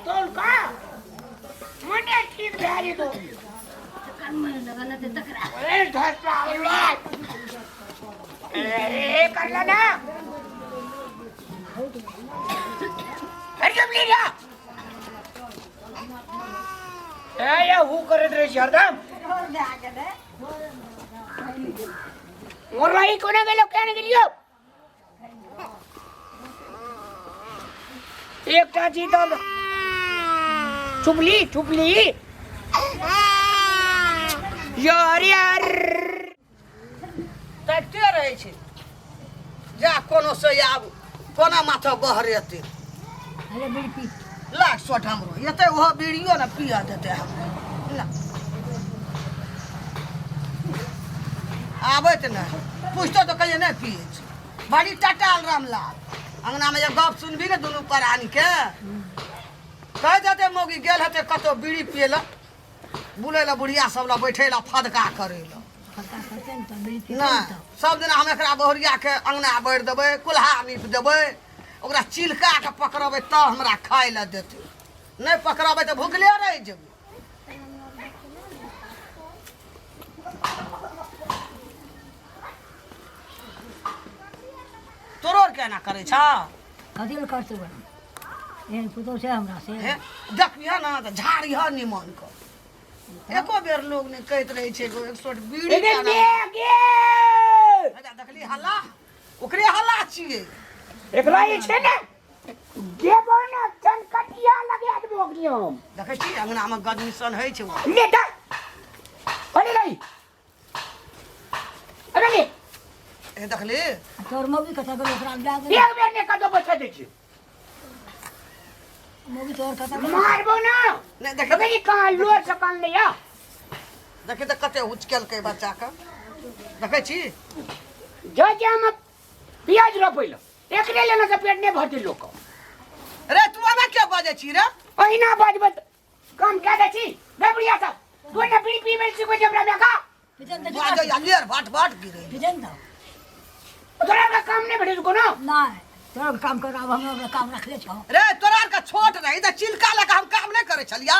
तोल का मने ठीक धारी दो कर में लगन ते तकरा ए धसला ए कर लेना अरे जब ले जा ए या हु करे रे शरदम मोरलाई कोने गेलो केने गेलियो एक चाची तो चुपली यार तकते रहे छै जा कोनो से आब कोना माथा बहरेते अरे बीड़ी पी लाख सोट हमरो एते ओहो बीड़ियो न पिया देते हम ला आबैत न पुछतो तो कहिए नहीं पिए छै बड़ी टटाल रामलाल अंगना में जे गप सुनबी ने दुनू प्राणी के कह देते मौगी गेल हेते कतो बीड़ी पिएला बुलै ला बुढ़िया सब ला बैठे ला फदका करे ला खता करते न त बीड़ी पी नहीं सब दिन हम एकरा बहरिया के अंगना बढ़ देबै कुल्हा नीप देबै ओकरा चिलका के पकड़बै त हमरा खाय ला देतै नहीं पकड़बै त भूखले रह जेबै तोरो केना करे छ कदिल करते बन एहन पुतो से हमरा से देखिए ना त झाड़िया निमन क एको बेर लोग ने कहत रहे छै 100 बीड़ी गे देखली हल्ला ओकरे हल्ला छिए एकरा ये छे ने गे बना चनकटिया लगे आदमी ओकरियम देखै छी अंगना में गदमिशन है छै ले दा अरे नहीं अरे नहीं ए देखली तोर मौगी कथा कर ओकरा लाग एक बेर ने कदो बचा दे छी मौगी तोर कथा मारबो ना नहीं देखे अबे ये कहां लोर सकल ने या देखे त कते उचकेल के बच्चा का देखै छी जे हम प्याज रोपइलो एकरे लेना से पेट ने भरती लोक अरे तू आना क्या बाजे छी रे पहिना बाजबत कम क्या दे छी गबड़िया सब दोने बीड़ी पीबे छी को जबरा में का पिजन दे बाजे अलियर बाट गिरे पिजन दो तोरा का काम नहीं भेटे को ना नहीं तोर काम कर अब हम अपना काम रख ले छो रे तोरा का छोट रही त चिलका लगा हम काम नहीं करे छलिया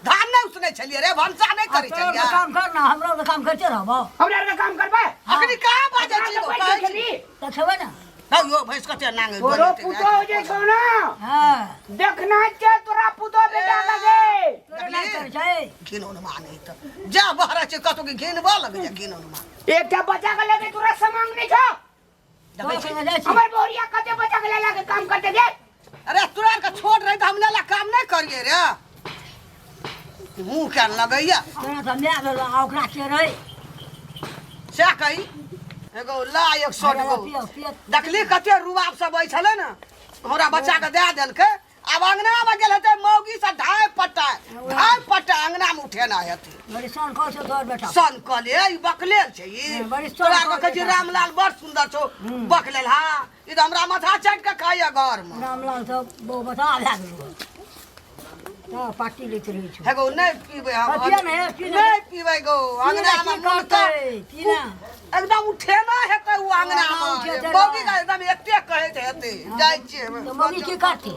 धान नहीं उसने छलिए रे भंसा नहीं करे तोर छलिया काम करना हमरा अपना काम करते रहबो हमरा का काम करबे अखनी का बाजे छी वो कहै छी त छबे ना हौ यो भैंस कते नांगे तोरो पुतो हो जे छौ ना हां देखना छै तोरा पुतो बेटा लगे तोर नहीं कर जाए घिनो न माने त जा बहरा छै कतो के घिनबा लगे जा घिनो न माने एकटा बच्चा के लगे तोरा समांग नहीं छौ देखै छी हमर बोरिया कते बच्चा के लगे काम करते दे अरे तोरा का छोट रही त हम लेला काम नहीं करिए रे मुंह क्या लगैया तोरा त ले आलो ओकरा के रही से कही एगो ला 100 गो पियो पियो देखली कते रुबाब सब होइ छले न हमरा बच्चा के दे देलकै अब अंगना में गेल हेतै मौगी से ढाई पट्टा अंगना में उठे ना हेतै बड़ी सन को से तोर बेटा सन कले ई बकलेल छै ई बड़ी सन तोरा कऽ के कहे रामलाल बड़ सुंदर छौ बकलेल हां ई त हमरा माथा चाट के खाइया घर में रामलाल तो वो बता लागलो हां पार्टी लेते रही छो हेगो नहीं पीबे हम पिया नहीं पीना नहीं पीबे गो अंगना में मुनका पीना एकदम उठे ना हेतै उ अंगना में मौगी का एकदम एकटे कहैत हेतै जाइ छियै तो मम्मी की करती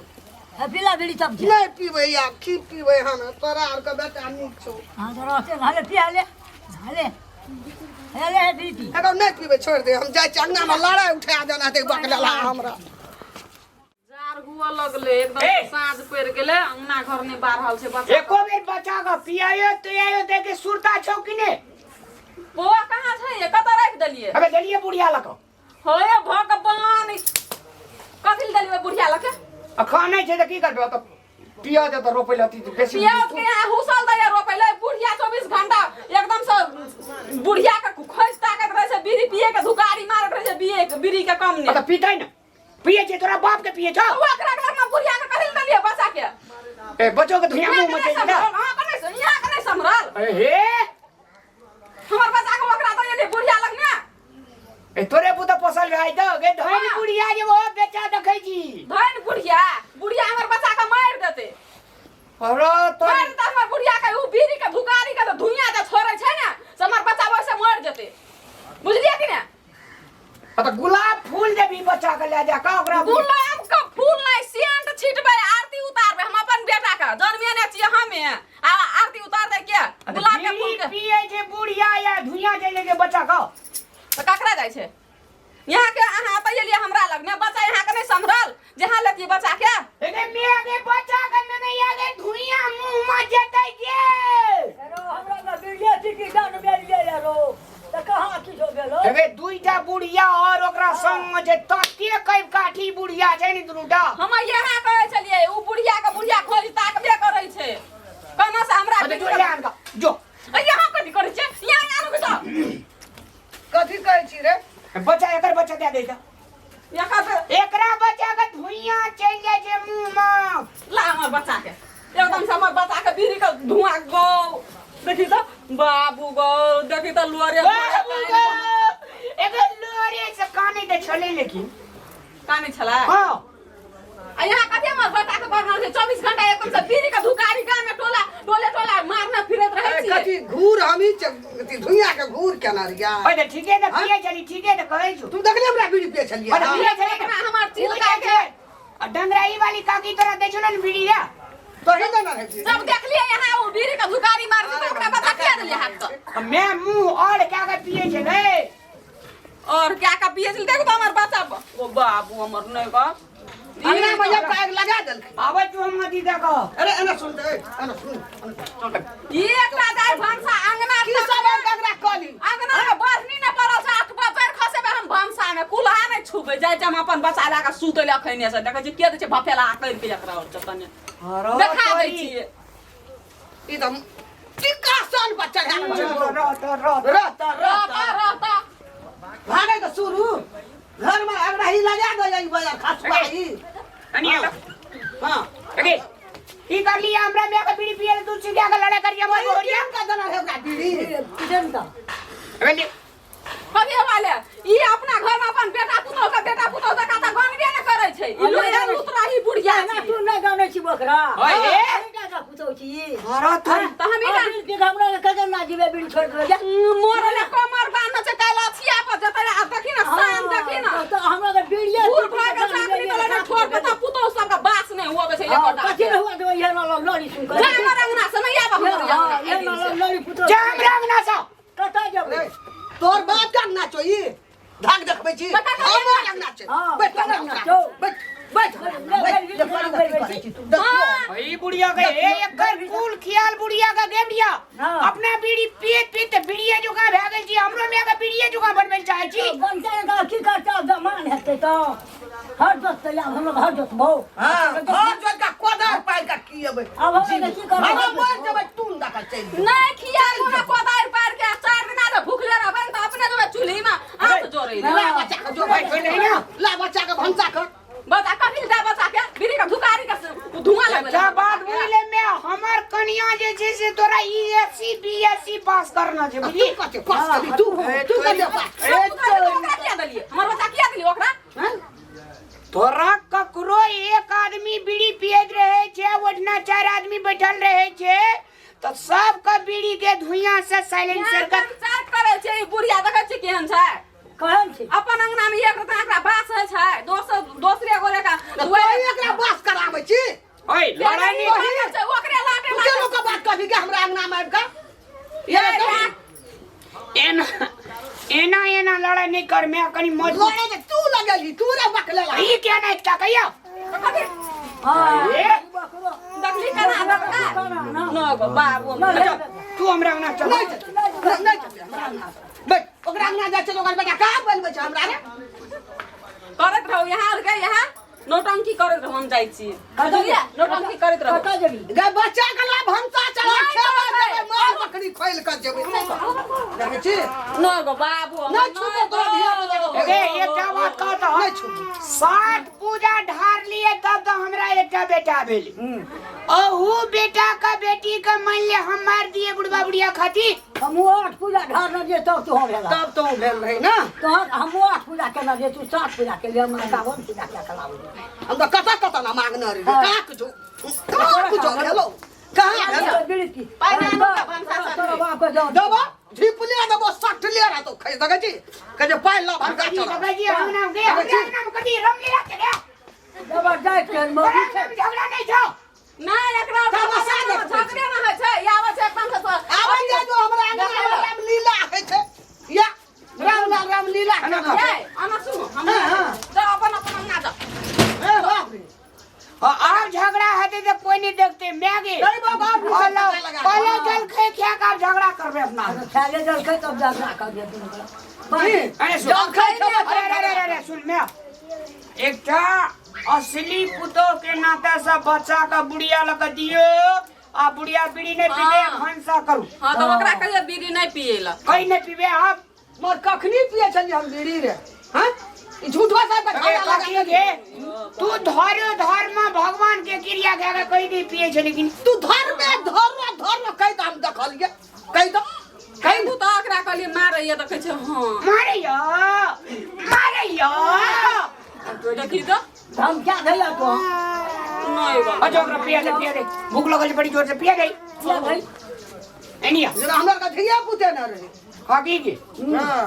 है पिला बीड़ी तब जे नहीं पीबे या की पीबे हम तोरा और के बेटा नीक छौ हां तो रहते नाले पिया ले नाले हेले बीड़ी हेगो नहीं पीबे छोड़ दे हम जाइ छी अंगना में लड़ाई उठा देना ते बकलेला हमरा जार हुआ लगले एकदम साँझ पड़ गेले अंगना घर नहीं बाहर से बच्चा एको बेर बच्चा का पियायो तयायो देके सुरता छौ कि ने बौआ कहाँ छै ये कत रख देलिए अबे देलिए बुढ़िया लको होए भगवान कथि देलिए बुढ़िया लके खाने छै त की करबे त पिया दे त रोपै लती बेसी पियाज के यहाँ हुसल दैया रोपैले बुढ़िया 24 घंटा एकदम से बुढ़िया के खोज ताकत रहे छै बीड़ी पिए के धुकारी मारत रहे छै बीड़ी के कम ने त पीतै न पिए छै तोरा बाप के पिए छ ओकरा में बुढ़िया के कथि देलिए बच्चा के ए बच्चो के धुइया मुंह में छै ना हां कने से यहाँ कने समरल अरे हे हमर बच्चा के ओकरा तो ये बुढ़िया लगना ए तोरे पुत पोसल भाई द गे धोनी बुढ़िया जे वो बेचा देखै छी धन बुढ़िया हमर बच्चा के मार देते अरे तो मार त हमर बुढ़िया के उ बीड़ी के धुकारी के धुइया जे छोड़े छै ना से हमर बच्चा वैसे मर जेते बुझलिए कि ना त गुलाब फूल दे भी बच्चा के ले जा का ओकरा गुलाब का फूल नहीं सेंट छिटबे आरती उतारबे हम अपन बेटा का बुढ़िया या धुइयां चले के बच्चा का तो ककरा जाय छै यहाँ के अहाँ आते लिए हमरा लग में बच्चा यहाँ के नहीं संभरल जहाँ लेती बच्चा के एके मैं आगे बच्चा का नहीं आगे धुइयां मुंह में जतै के अरे हमरा ना बिड़िया टिकी जान बेल गेल रो त कहां की हो गेलो एबे दुईटा बुढ़िया और ओकरा संग में जे तते कई काठी बुढ़िया छै नि दुनुटा हम यहाँ कहै छलिए उ बुढ़िया के बुढ़िया खोज ताकबे करै छै कना से हमरा अबे जो ले आन का जो यहाँ कथी करै छै यहाँ आनु के कथी कहै छी रे बच्चा एकर बच्चा दे दे यहाँ एकरा बच्चा के धुइयां चल जाय छै मुंह में ला हमर बच्चा के एकदम से हमर बच्चा के बीड़ी के धुआं गो देखी तो बाबू गो देखी तो लुआरे बाबू गो एकर लोरे से काने दे छले लेकिन काने छला हां आ यहाँ कथी हमर बच्चा के करना छै 24 घंटा एकदम से बीड़ी के धुकारी गान में टोला मारना फिरत रहै छी कथी घूर हमी धुइया के घूर केना रिया ओए ठीक है त पिए चली ठीक है त कहै छु तुम देखले हमरा बीड़ी पिए छलिए अरे पिए चली एकरा हमर चीज का का के आ डंगराई वाली काकी तोरा दे छलो न बीड़ी रे तो हे ना रे सब देख लिए यहाँ वो बीड़ी का धुकारी मार के ओकरा बता के देलिए हाथ तो मैं मुंह और क्या के पिए छले और क्या का पिए चल देखो तो हमर बच्चा ओ बाबू हमर नहीं का अंगना में जब पैग लगा देल आवे तू हम नदी देखो अरे एना सुन दे एना सुन एकटा जाय भंसा अंगना की सब अंगना कली अंगना में बरनी न पड़ल से आठ पैर खसे में हम भंसा में कुल्हा नहीं छुबे जाय हम अपन बच्चा ला के सुते ले खैने से देखे छी के दे छै भफेला कर के एकरा और चतने देखा दै छियै एकदम टिका सन बच्चा रहता रहता भागे तो शुरू घर में अगरा ही लगा दे जाई बजा खसपाई अनिया हां ओके ई कर लिया हमरा मैं का बीड़ी पिए तू चिड़िया का लड़ा करिया मोर बोरिया का दना है का बीड़ी किजन का अबे कभी वाले ई अपना घर में अपन बेटा पुतौ का त गनबे न करे छै ई लोया लुतराही बुढ़िया ना तू ना गाने छी बकरा ओए का पुछौ छी अरे त हम ई के हमरा के कदम ना जीवे बीड़ी छोड़ दे मोरले कमर बांध छै काला छिया पर जतै आ देखी न शान देखी न तो हमरा के बीड़िया दूर भाग के साथ निकले छोड़ के त पुतौ सब का बास नहीं होवे छै एकर कथि हुआ तो ये ना लड़ी सुन कर जा हमर अंगना से नहीं आबा हमर ये ना लड़ी पुतो जाम रंगना सा कता जब तोर बात करना चाहिए धाक देखबै छी हम लगना छै बैठ लगना छौ बैठ ई बुढ़िया के एकर कुल ख्याल बुढ़िया का गेबड़िया अपना बीड़ी पीत बीड़िया जो का भागल छी हमरो में का बीड़िया जो का बनबे चाहे छी बनते का की करता दमान हेते तो हर दोस्त या हम हर दोस्त भौ हां हर जगह का कोदार पाइ का की अबै अब हम की कर हम मर जबै तून दका चल नहीं खिया कोना कोदार पार के 4 दिन आ भूखले रहबे त अपने जब चूल्ही में हाथ जोड़े ला बच्चा के जो बैठ नहीं ना ला बच्चा के भंसा कर बता कथि दा बच्चा के बीड़ी का धुकारी का धुआं लगे अच्छा बात बोले में हमर कन्या जे छै से तोरा ईएससी बीएससी पास करना छै बुझी कते पास करी तू कते पास ओकरा किया देलिए हमर बच्चा किया देलिए ओकरा तोरा ककरो एक आदमी बीड़ी पियत रहे छै ओठना 4 आदमी बैठल रहे छै तो सब का बीड़ी के धुइयां से साइलेंसर का चाट करे छै बुढ़िया देखे छै केहन छै कहन छी अपन अंगना में एक रता एकरा बास है छै दोसरे गोरे का तो एकरा बास कराबै छी ओए लड़ाई नहीं नहीं छै ओकरे लाटे तू के लोग बात कभी के हमरा अंगना में आब का एना लड़ाई नहीं कर मैं कनी मत लड़े के तू लगेली तू रे बकले ला ई क्या नहीं का कहिया हां ए दखली कना दका न गो बाबू तू हमरा अंगना चल नहीं बैठ ओकरा अंगना जा चलो बेटा का बनबै छ हमरा रे करत रहो यहाँ और गए यहाँ नौटंकी करत रहो हम जाई छी बुझलिए नौटंकी करत रहो कता जबी गे बच्चा के ला भंसा चला खेबा देबै मार बकरी खोल के जेबै देखे छी न गो बाबू नहीं छूबो तो धिया ए एकटा बात कहता नहीं छूबो 60 पूजा ढार लिए तब तो हमरा एकटा बेटा भेल ओहू बेटा का बेटी का मान ले हम मार दिए बुढ़वा बुढ़िया खाती हम 8 पूजा ढार न जे तब तो भेला तब तो भेल रही ना तो हम 8 पूजा केना जे तू 7 पूजा के लिए हम 51 पूजा के खलाबू हम तो कता ना मांगना रे का कुछ हेलो कहां हेलो बीड़ी की पाना का भंसा तोरा बाप के जाओ दबा झिपलिया दबो 60 लिया रहा तो खाई दगे जी कहे पाई ला भंसा कदी चला कदी हम नाम के कदी रमलीला के गया जब जाय के मोगी बड़ा झगड़ा नहीं छो नहीं एकरा झगड़े न है छै यावे छै एकदम से आवाज दे जो हमरा अंगना में लीला आप झगड़ा होते तो कोई नहीं देखते मैगी नहीं बाबा, आप भी सब पता लगा। पहले जल खे क्या का आप झगड़ा करबे अपना खाले जल के तब झगड़ा कर दिया तुम अरे सुन जल खाए के बाद अरे सुन मैं एकटा असली पुतो के नाते से बच्चा का बुढ़िया लगा दियो आ बुढ़िया बीड़ी नहीं पीबे भंसा करू हां तो ओकरा कहियो बीड़ी नहीं पिएला कहीं नहीं पीबे आप मर कखनी पिए छली हम बीड़ी रे हां ई झूठवा सब का अरे खाना काकी गे तू धर्म भगवान के क्रिया के कहीं नहीं पिए छ लेकिन तू धर्म कई दाम देखलिए कई दम कहीं तू तो ओकरा कहलिए मारैया त कहै छै हां मारैया देखी तो हम क्या गया तो नहीं बाबा अजो ओकरा पिया दे भूख लगल बड़ी जोर से पिया गई क्या भाई एनिया जरा हमर का धिया पुते न रहे काकी गे हां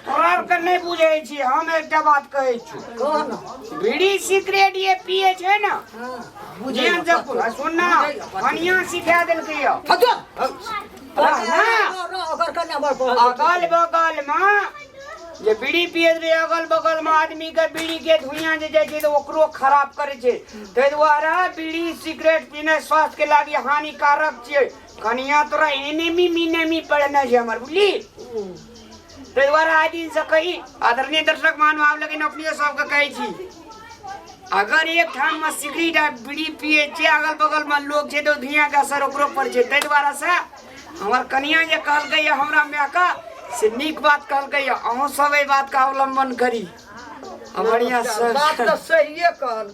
तोरा के नहीं बुझे छी हम एकटा बात कहै छी कौन बीड़ी सिगरेट ये पिए छै ना हां बुझे जब सुन ना कनिया सिखा देलकै यो हटो रो ओकर कन्या बड़ पढ़ल अगल बगल में जे बीड़ी पिए रे अगल बगल में आदमी के बीड़ी के धुइयां जे जाय छै तो ओकरो खराब करे छै तै द्वारा बीड़ी सिगरेट पीने स्वास्थ्य के लागि हानिकारक छै कनिया तोरा एनेमी मिनेमी पड़ना छै हमर बुझली तै द्वारा आइ दिन से कही आदरणीय दर्शक महानुभाव लेकिन अपने सबके कहै छी अगर एक ठाम में सिगरेट आ बीड़ी पिए छै अगल बगल में लोग छै तो धुइयां के असर ओकरो पर छै तै द्वारा से हमर कनिया जे कहलकै हमरा मायका से नीक बात कहलकै अहूँ सब एहि बात का अवलंबन करी बढ़िया बात तो सही कहल